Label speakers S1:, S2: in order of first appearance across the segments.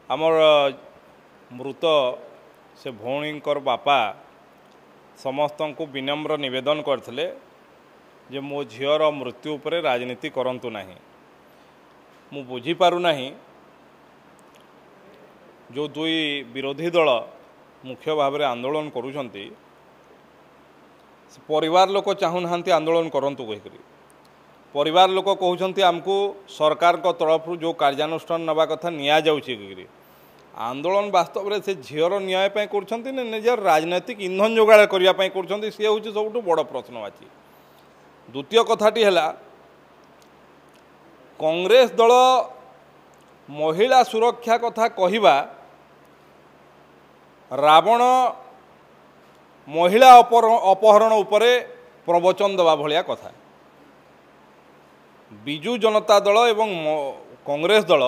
S1: आमर मृत से भौणीकर बापा समस्त को विनम्र निवेदन करते जे मो झीर मृत्यु उपरे राजनीति करंतु नाही। मु बुझीपारू नाही जो दुई विरोधी दल मुख्य भाव में आंदोलन करुछंती परिवार लोक चाहूना आंदोलन करंतु कहीकि परिवार लोक कहते आमको सरकार को तरफ जो कार्यानुष्ठान नवा कथा निया जाउछि कहीकि आंदोलन वास्तव में से झीर न्याय कर निजर राजनैतिक इंधन जोगाड़ करने कर सी हूँ सब बड़ प्रश्नवाची। द्वितीय कथाटी है कांग्रेस दल महिला सुरक्षा कथा कहवा रावण महिला अपहरण उपरे प्रवचन दवा भलिया कथा। बिजु जनता दल एवं कांग्रेस दल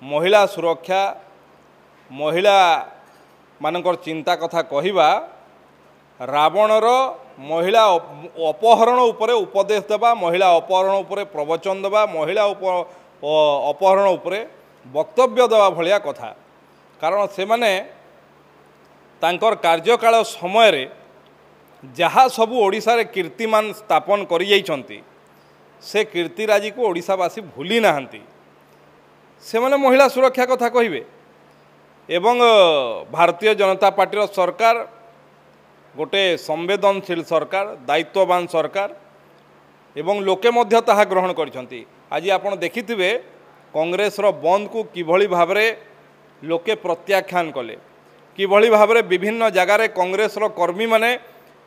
S1: महिला सुरक्षा महिला मानकर चिंता कथा कहवा रावणर महिला अपहरण उपरे उपदेश देवा महिला अपहरण उपरे प्रवचन देवा महिला अपहरण उपरे वक्तव्य देवा भलिया कथा। कारण से माने तांकर कार्यकाल समय रे जहाँ सबू ओडिशा रे कीर्तिमान स्थापन करि जाइछंती से कीर्तिराजी को ओडिशावासी भूली नाहंती। से माने महिला सुरक्षा कथा कहिबे एवं भारतीय जनता पार्टी सरकार गोटे संवेदनशील सरकार दायित्ववान सरकार एवं लोके मध्य ताहा ग्रहण करिसंती। आज आपण देखिथिबे कांग्रेस रो बंद को किभली भाबरे लोके प्रत्याख्यान कले किभली भाबरे विभिन्न जगार कांग्रेस रो कर्मी माने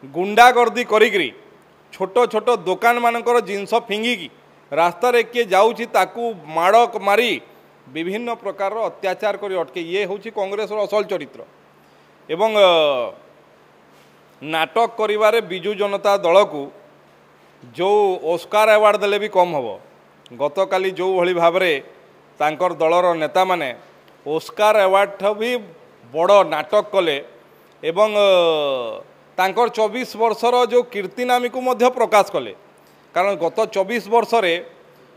S1: गुंडागर्दी करिकरी छोट छोट दुकान मानकर जिनस फिंगिकी रास्ता रे किए जाउछि ताकू माड़क मारी विभिन्न प्रकार अत्याचार करी अटके ये हूँ कांग्रेस असल चरित्र। एवं नाटक करिवारे बिजु जनता दल को जो ओस्कार अवार्ड देले भी कम हम। गतकाली जो भली भावरे तांकर दलर नेता माने ओस्कार अवार्ड भी बड़ नाटक कले एवं तांकर 24 वर्षर जो कीर्तिनामी को मध्य प्रकाश कले। कारण गत 24 वर्ष रे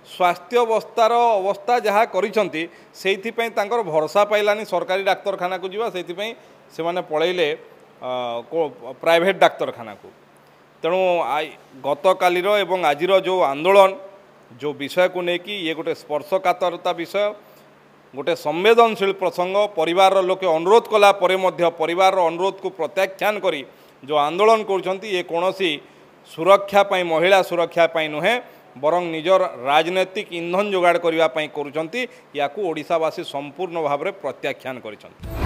S1: स्वास्थ्य अवस्था जहाँ करिसंती सेइथिपई तांकर भरोसा पाइलानी सरकारी डाक्तरखाना को जीवा सेइथिपई से माने पळैले प्राइवेट डाक्तरखाना को। तेणु गतकालीर एवं आजिर जो आंदोलन जो विषय को लेकिन ये गोटे स्पर्शकातरता विषय गोटे संवेदनशील प्रसंग परिवार लोके अनुरोध कला परे मध्य परिवार अनुरोध को प्रत्याख्यान करी जो आंदोलन करुछंती ये कौनसी सुरक्षा पाई महिला सुरक्षा पाई नुहे बरं निजर राजनैतिक इंधन जोगाड़ करने करुछंती। याकू ओडिशावासी संपूर्ण भाव में प्रत्याख्यान करिसंती।